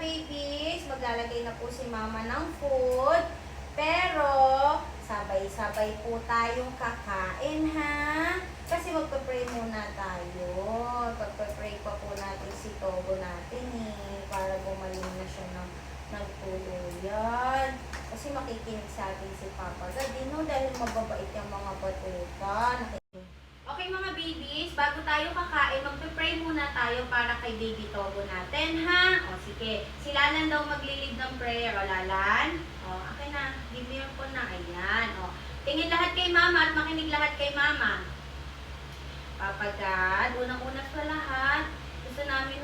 babies, maglalagay na po si mama ng food. Pero, sabay-sabay po tayong kakain, ha? Kasi magpa-pray muna tayo. Pagpa-pray pa po natin si Togo natin, para gumaling na siya ng tuluyan. Kasi makikinig sa atin si Papa God, dahil mababait yung mga batutan. Okay mga babies, bago tayo kakain, magpe-pray muna tayo para kay baby Togo natin, ha? O sige, si Lalan daw maglilid ng prayer. O Lalan? O, akin na, give me your phone na. Ayan, o. Tingin lahat kay mama at makinig lahat kay mama. Papa God, unang-una sa lahat, gusto namin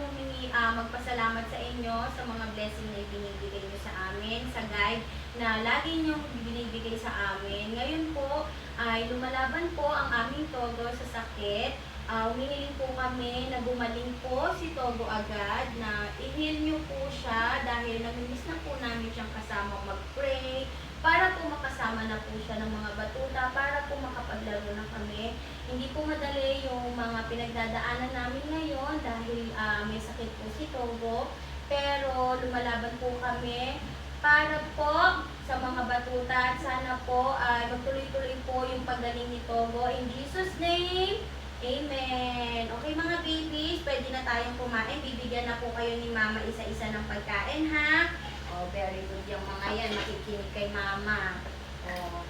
magpasalamat sa inyo sa mga blessing na ibinibigay nyo sa amin, sa guide na lagi nyo binibigay sa amin. Ngayon po, ay lumalaban po ang aming Togo sa sakit. Humihiling po kami na gumaling po si Togo agad, na i-heal nyo po siya dahil namimiss na po namin siyang kasama mag-pray, para po makasama na po siya ng mga batuta, para po makapaglaro na kami. Hindi po madali yung mga pinagdadaanan namin ngayon dahil may sakit po si Togo, pero lumalaban po kami para po sa mga batuta at sana po magtuloy-tuloy po yung paggaling ni Togo. In Jesus' name, Amen. Okay mga babies, pwede na tayong kumain. Bibigyan na po kayo ni mama isa-isa ng pagkain, ha? Oh, very good yung mga yan. Makikinig kay mama. Oh.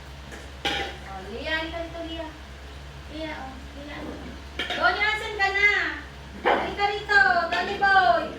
Oh, Lia, halika dito, Lia. Lia, oh. Lia. Donnie, asan ka na? Halika rito, Donnie boy.